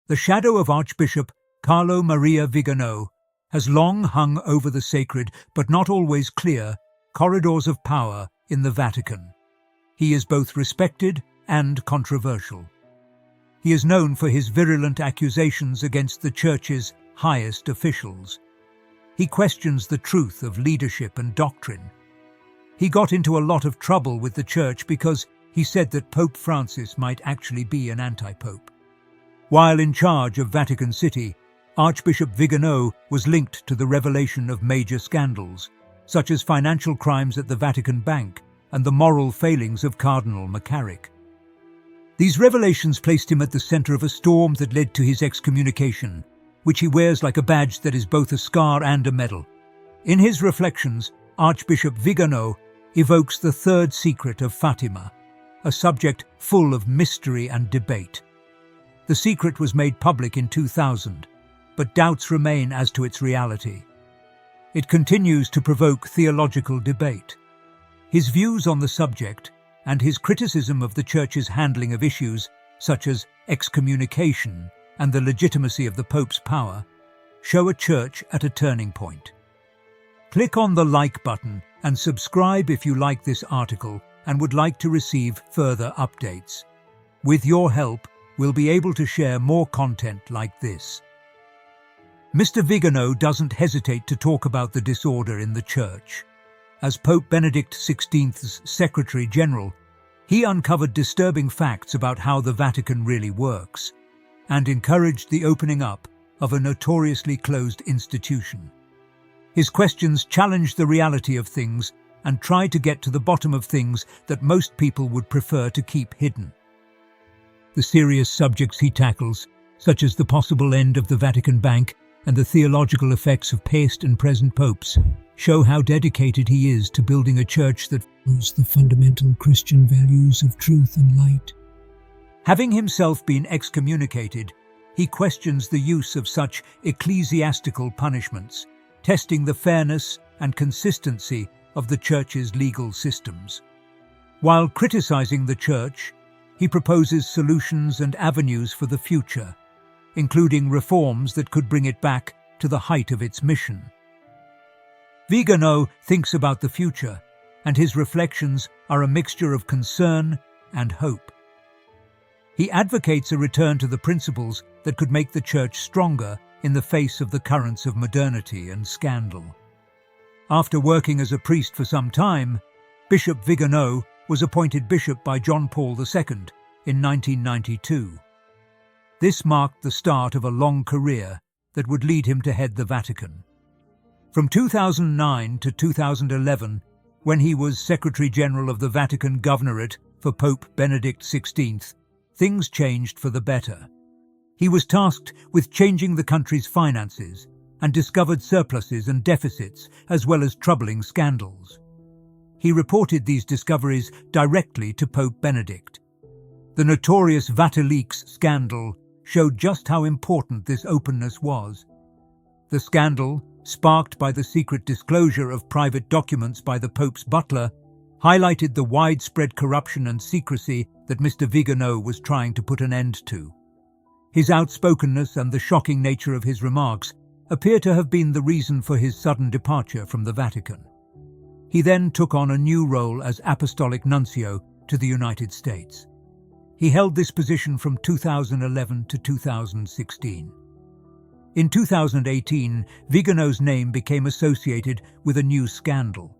The shadow of Archbishop Carlo Maria Vigano has long hung over the sacred, but not always clear, corridors of power in the Vatican. He is both respected and controversial. He is known for his virulent accusations against the Church's highest officials. He questions the truth of leadership and doctrine. He got into a lot of trouble with the Church because he said that Pope Francis might actually be an anti-pope. While in charge of Vatican City, Archbishop Vigano was linked to the revelation of major scandals, such as financial crimes at the Vatican Bank and the moral failings of Cardinal McCarrick. These revelations placed him at the center of a storm that led to his excommunication, which he wears like a badge that is both a scar and a medal. In his reflections, Archbishop Vigano evokes the third secret of Fatima, a subject full of mystery and debate. The secret was made public in 2000, but doubts remain as to its reality. It continues to provoke theological debate. His views on the subject and his criticism of the Church's handling of issues such as excommunication and the legitimacy of the Pope's power show a Church at a turning point. Click on the like button and subscribe if you like this article and would like to receive further updates. With your help, we'll be able to share more content like this. Mr. Vigano doesn't hesitate to talk about the disorder in the Church. As Pope Benedict XVI's Secretary General, he uncovered disturbing facts about how the Vatican really works and encouraged the opening up of a notoriously closed institution. His questions challenged the reality of things and tried to get to the bottom of things that most people would prefer to keep hidden. The serious subjects he tackles, such as the possible end of the Vatican Bank and the theological effects of past and present popes, show how dedicated he is to building a church that follows the fundamental Christian values of truth and light. Having himself been excommunicated, he questions the use of such ecclesiastical punishments, testing the fairness and consistency of the Church's legal systems. While criticizing the Church, he proposes solutions and avenues for the future, including reforms that could bring it back to the height of its mission. Vigano thinks about the future, and his reflections are a mixture of concern and hope. He advocates a return to the principles that could make the Church stronger in the face of the currents of modernity and scandal. After working as a priest for some time, Bishop Vigano was appointed bishop by John Paul II in 1992. This marked the start of a long career that would lead him to head the Vatican. From 2009 to 2011, when he was Secretary General of the Vatican Governorate for Pope Benedict XVI, things changed for the better. He was tasked with changing the country's finances and discovered surpluses and deficits as well as troubling scandals. He reported these discoveries directly to Pope Benedict. The notorious VatiLeaks scandal showed just how important this openness was. The scandal, sparked by the secret disclosure of private documents by the Pope's butler, highlighted the widespread corruption and secrecy that Mr. Vigano was trying to put an end to. His outspokenness and the shocking nature of his remarks appear to have been the reason for his sudden departure from the Vatican. He then took on a new role as Apostolic Nuncio to the United States. He held this position from 2011 to 2016. In 2018, Vigano's name became associated with a new scandal.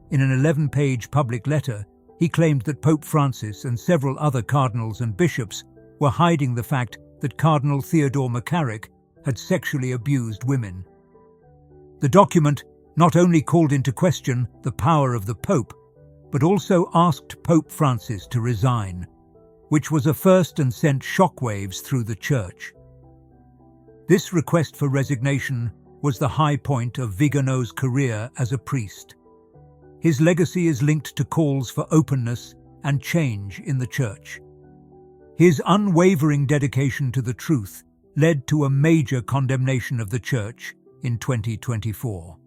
In an 11-page public letter, he claimed that Pope Francis and several other cardinals and bishops were hiding the fact that Cardinal Theodore McCarrick had sexually abused women. The document not only called into question the power of the Pope, but also asked Pope Francis to resign, which was a first and sent shockwaves through the Church. This request for resignation was the high point of Vigano's career as a priest. His legacy is linked to calls for openness and change in the Church. His unwavering dedication to the truth led to a major condemnation of the Church in 2024.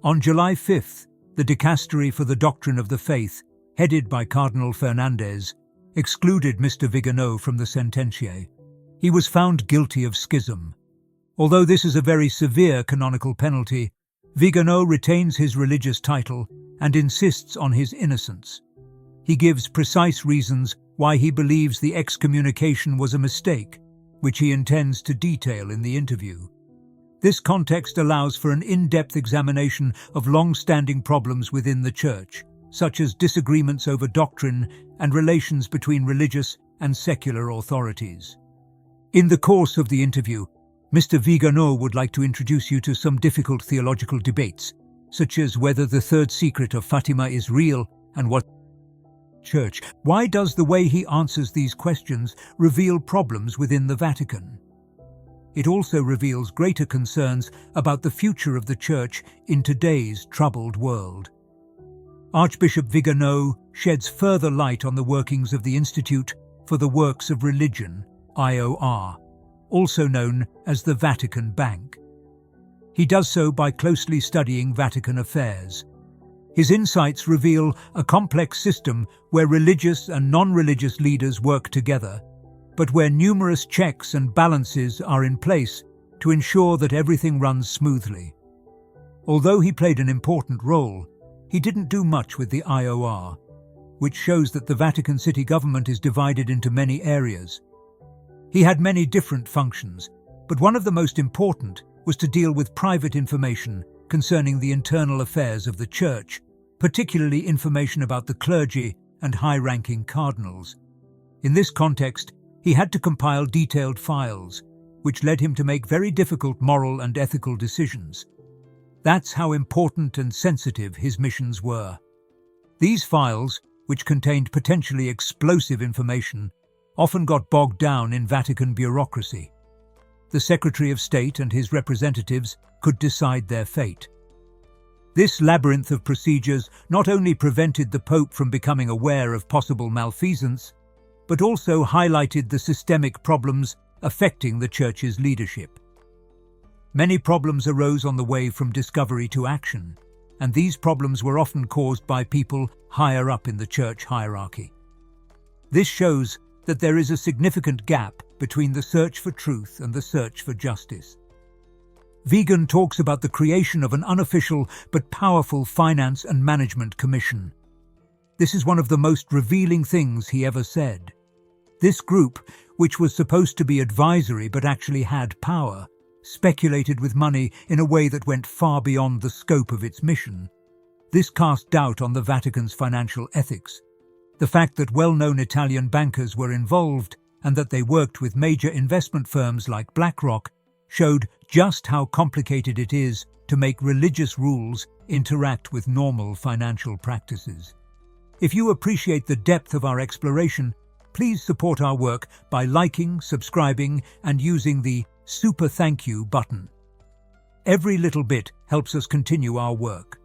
On July 5th, the Dicastery for the Doctrine of the Faith, headed by Cardinal Fernandez, excluded Mr. Vigano from the sententiae. He was found guilty of schism. Although this is a very severe canonical penalty, Vigano retains his religious title and insists on his innocence. He gives precise reasons why he believes the excommunication was a mistake, which he intends to detail in the interview. This context allows for an in-depth examination of long-standing problems within the Church, such as disagreements over doctrine and relations between religious and secular authorities. In the course of the interview, Mr. Vigano would like to introduce you to some difficult theological debates, such as whether the third secret of Fatima is real and what Church. Why does the way he answers these questions reveal problems within the Vatican? It also reveals greater concerns about the future of the Church in today's troubled world. Archbishop Vigano sheds further light on the workings of the Institute for the Works of Religion, IOR, also known as the Vatican Bank. He does so by closely studying Vatican affairs. His insights reveal a complex system where religious and non-religious leaders work together, but where numerous checks and balances are in place to ensure that everything runs smoothly. Although he played an important role, he didn't do much with the IOR, which shows that the Vatican city government is divided into many areas. He had many different functions, but one of the most important was to deal with private information concerning the internal affairs of the Church, particularly information about the clergy and high-ranking cardinals. In this context, he had to compile detailed files, which led him to make very difficult moral and ethical decisions. That's how important and sensitive his missions were. These files, which contained potentially explosive information, often got bogged down in Vatican bureaucracy. The Secretary of State and his representatives could decide their fate. This labyrinth of procedures not only prevented the Pope from becoming aware of possible malfeasance, but also highlighted the systemic problems affecting the Church's leadership. Many problems arose on the way from discovery to action, and these problems were often caused by people higher up in the Church hierarchy. This shows that there is a significant gap between the search for truth and the search for justice. Vigano talks about the creation of an unofficial but powerful finance and management commission. This is one of the most revealing things he ever said. This group, which was supposed to be advisory but actually had power, speculated with money in a way that went far beyond the scope of its mission. This cast doubt on the Vatican's financial ethics. The fact that well-known Italian bankers were involved and that they worked with major investment firms like BlackRock showed just how complicated it is to make religious rules interact with normal financial practices. If you appreciate the depth of our exploration, please support our work by liking, subscribing, and using the Super Thank You button. Every little bit helps us continue our work.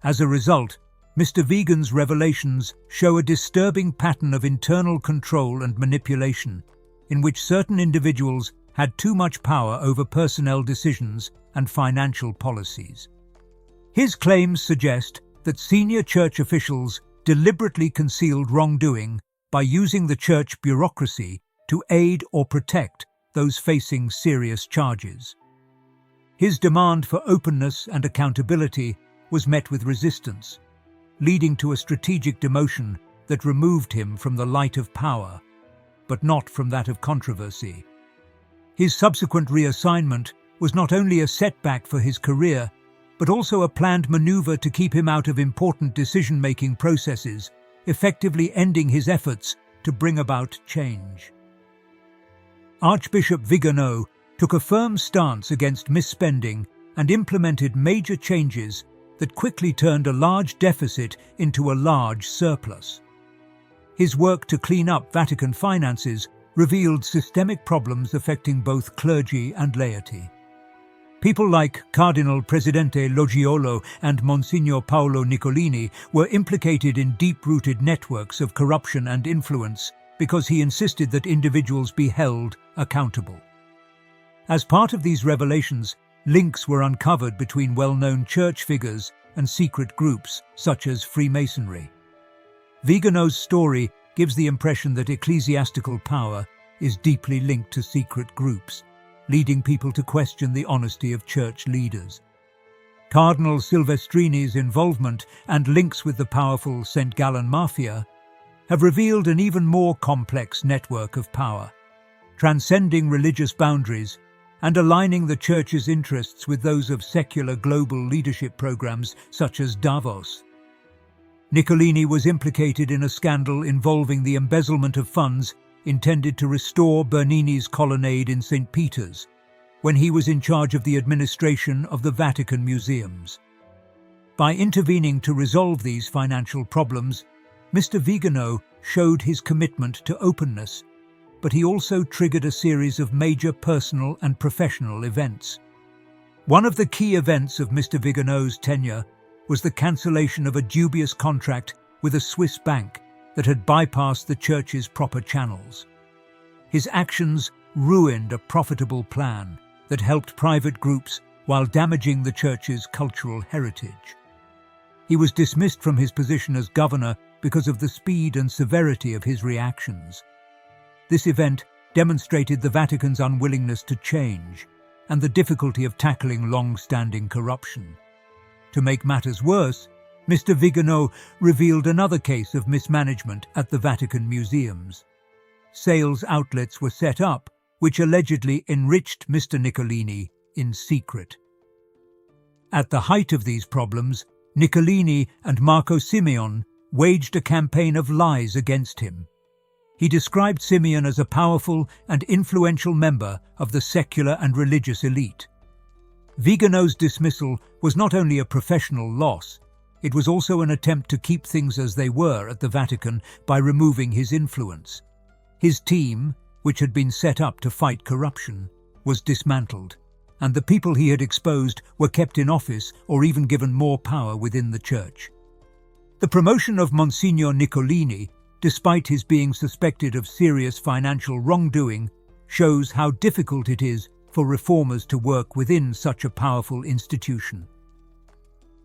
As a result, Mr. Vigano's revelations show a disturbing pattern of internal control and manipulation, in which certain individuals had too much power over personnel decisions and financial policies. His claims suggest that senior church officials deliberately concealed wrongdoing by using the church bureaucracy to aid or protect those facing serious charges. His demand for openness and accountability was met with resistance, leading to a strategic demotion that removed him from the light of power, but not from that of controversy. His subsequent reassignment was not only a setback for his career, but also a planned maneuver to keep him out of important decision-making processes, effectively ending his efforts to bring about change. Archbishop Vigano took a firm stance against misspending and implemented major changes that quickly turned a large deficit into a large surplus. His work to clean up Vatican finances revealed systemic problems affecting both clergy and laity. People like Cardinal Presidente Loggiolo and Monsignor Paolo Niccolini were implicated in deep-rooted networks of corruption and influence because he insisted that individuals be held accountable. As part of these revelations, links were uncovered between well-known church figures and secret groups such as Freemasonry. Vigano's story gives the impression that ecclesiastical power, is deeply linked to secret groups, leading people to question the honesty of church leaders. Cardinal Silvestrini's involvement and links with the powerful St. Gallen Mafia have revealed an even more complex network of power, transcending religious boundaries and aligning the Church's interests with those of secular global leadership programs such as Davos. Niccolini was implicated in a scandal involving the embezzlement of funds intended to restore Bernini's colonnade in St. Peter's, when he was in charge of the administration of the Vatican museums. By intervening to resolve these financial problems, Mr. Vigano showed his commitment to openness, but he also triggered a series of major personal and professional events. One of the key events of Mr. Vigano's tenure was the cancellation of a dubious contract with a Swiss bank that had bypassed the Church's proper channels. His actions ruined a profitable plan that helped private groups while damaging the Church's cultural heritage. He was dismissed from his position as governor because of the speed and severity of his reactions. This event demonstrated the Vatican's unwillingness to change and the difficulty of tackling long-standing corruption. To make matters worse, Mr. Vigano revealed another case of mismanagement at the Vatican museums. Sales outlets were set up which allegedly enriched Mr. Niccolini in secret. At the height of these problems, Niccolini and Marco Simeon waged a campaign of lies against him. He described Simeon as a powerful and influential member of the secular and religious elite. Vigano's dismissal was not only a professional loss, it was also an attempt to keep things as they were at the Vatican by removing his influence. His team, which had been set up to fight corruption, was dismantled, and the people he had exposed were kept in office or even given more power within the Church. The promotion of Monsignor Niccolini, despite his being suspected of serious financial wrongdoing, shows how difficult it is for reformers to work within such a powerful institution.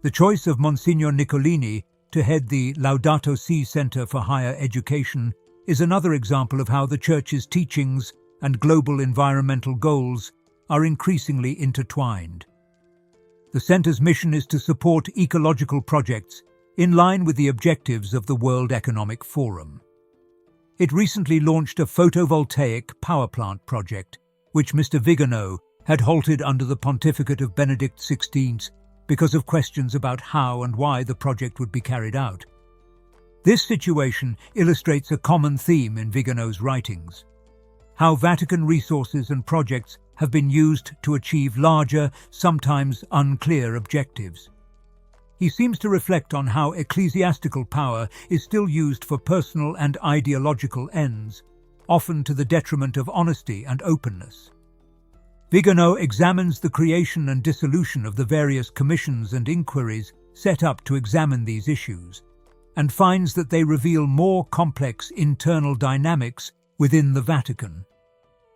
The choice of Monsignor Niccolini to head the Laudato Si Center for Higher Education is another example of how the Church's teachings and global environmental goals are increasingly intertwined. The center's mission is to support ecological projects in line with the objectives of the World Economic Forum. It recently launched a photovoltaic power plant project, which Mr. Vigano had halted under the pontificate of Benedict XVI because of questions about how and why the project would be carried out. This situation illustrates a common theme in Vigano's writings: how Vatican resources and projects have been used to achieve larger, sometimes unclear objectives. He seems to reflect on how ecclesiastical power is still used for personal and ideological ends, often to the detriment of honesty and openness. Vigano examines the creation and dissolution of the various commissions and inquiries set up to examine these issues, and finds that they reveal more complex internal dynamics within the Vatican.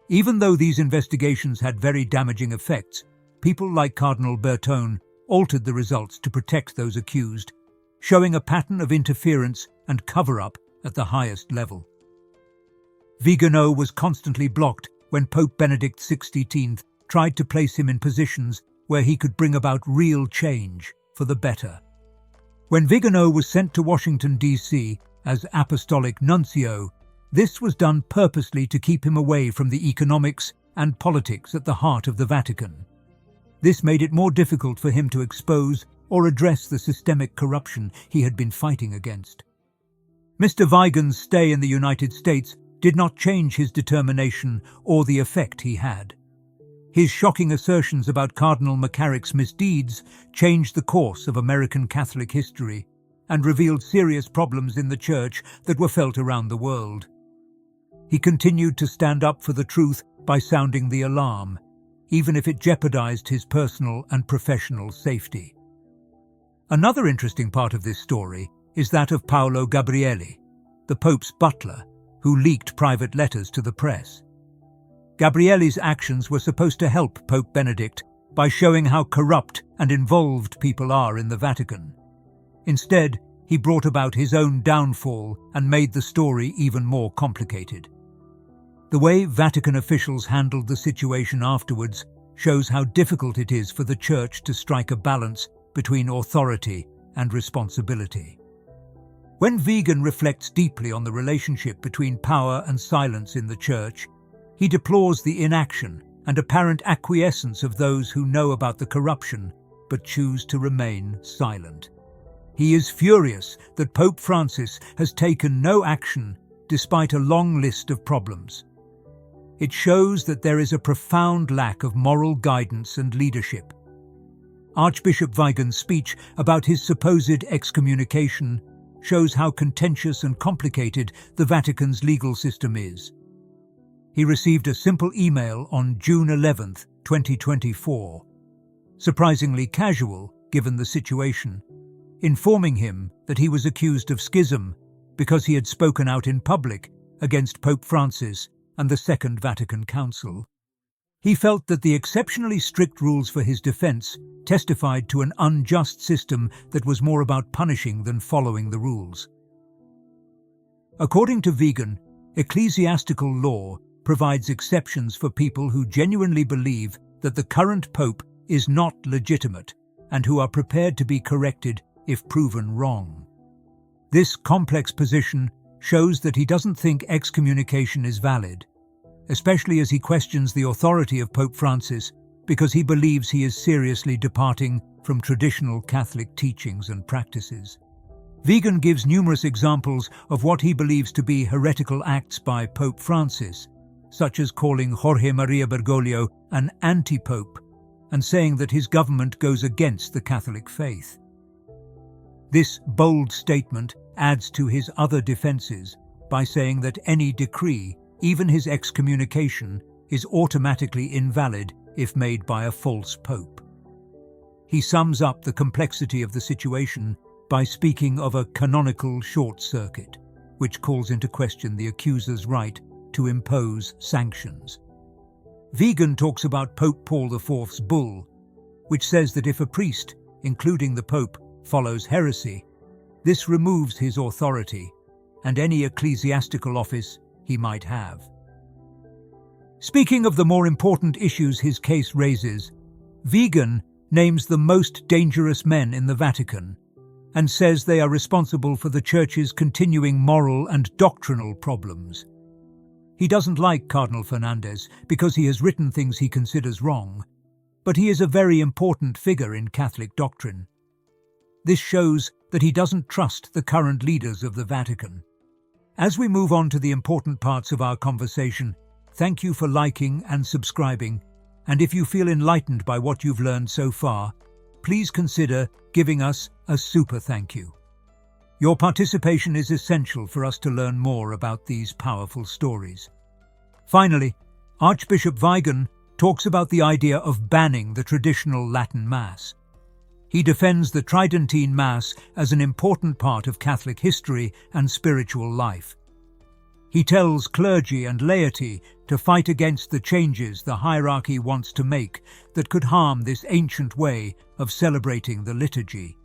Even though these investigations had very damaging effects, people like Cardinal Bertone altered the results to protect those accused, showing a pattern of interference and cover-up at the highest level. Vigano was constantly blocked when Pope Benedict XVI tried to place him in positions where he could bring about real change for the better. When Vigano was sent to Washington, D.C. as Apostolic Nuncio, this was done purposely to keep him away from the economics and politics at the heart of the Vatican. This made it more difficult for him to expose or address the systemic corruption he had been fighting against. Mr. Vigan's stay in the United States did not change his determination or the effect he had. His shocking assertions about Cardinal McCarrick's misdeeds changed the course of American Catholic history and revealed serious problems in the Church that were felt around the world. He continued to stand up for the truth by sounding the alarm, even if it jeopardized his personal and professional safety. Another interesting part of this story is that of Paolo Gabrielli, the Pope's butler, who leaked private letters to the press. Gabrielli's actions were supposed to help Pope Benedict by showing how corrupt and involved people are in the Vatican. Instead, he brought about his own downfall and made the story even more complicated. The way Vatican officials handled the situation afterwards shows how difficult it is for the Church to strike a balance between authority and responsibility. When Vigano reflects deeply on the relationship between power and silence in the Church, he deplores the inaction and apparent acquiescence of those who know about the corruption but choose to remain silent. He is furious that Pope Francis has taken no action despite a long list of problems. It shows that there is a profound lack of moral guidance and leadership. Archbishop Vigano's speech about his supposed excommunication shows how contentious and complicated the Vatican's legal system is. He received a simple email on June 11, 2024, surprisingly casual given the situation, informing him that he was accused of schism because he had spoken out in public against Pope Francis and the Second Vatican Council. He felt that the exceptionally strict rules for his defense testified to an unjust system that was more about punishing than following the rules. According to Vigano, ecclesiastical law provides exceptions for people who genuinely believe that the current pope is not legitimate and who are prepared to be corrected if proven wrong. This complex position shows that he doesn't think excommunication is valid, especially as he questions the authority of Pope Francis because he believes he is seriously departing from traditional Catholic teachings and practices. Vigano gives numerous examples of what he believes to be heretical acts by Pope Francis, such as calling Jorge Maria Bergoglio an anti-pope and saying that his government goes against the Catholic faith. This bold statement adds to his other defenses by saying that any decree, even his excommunication, is automatically invalid if made by a false pope. He sums up the complexity of the situation by speaking of a canonical short circuit, which calls into question the accuser's right to impose sanctions. Vigano talks about Pope Paul IV's bull, which says that if a priest, including the Pope, follows heresy, this removes his authority and any ecclesiastical office he might have. Speaking of the more important issues his case raises, Vigano names the most dangerous men in the Vatican and says they are responsible for the Church's continuing moral and doctrinal problems. He doesn't like Cardinal Fernandez because he has written things he considers wrong, but he is a very important figure in Catholic doctrine. This shows that he doesn't trust the current leaders of the Vatican. As we move on to the important parts of our conversation, thank you for liking and subscribing, and if you feel enlightened by what you've learned so far, please consider giving us a super thank you. Your participation is essential for us to learn more about these powerful stories. Finally, Archbishop Vigano talks about the idea of banning the traditional Latin Mass. He defends the Tridentine Mass as an important part of Catholic history and spiritual life. He tells clergy and laity to fight against the changes the hierarchy wants to make that could harm this ancient way of celebrating the liturgy.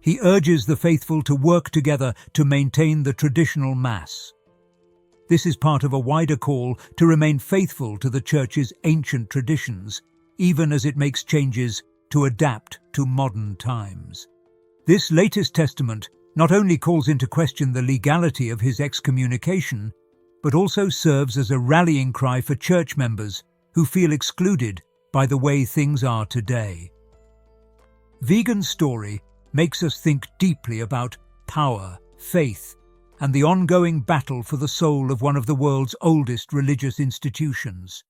He urges the faithful to work together to maintain the traditional Mass. This is part of a wider call to remain faithful to the Church's ancient traditions, even as it makes changes to adapt to modern times. This latest testament not only calls into question the legality of his excommunication, but also serves as a rallying cry for church members who feel excluded by the way things are today. Vigano's story makes us think deeply about power, faith, and the ongoing battle for the soul of one of the world's oldest religious institutions.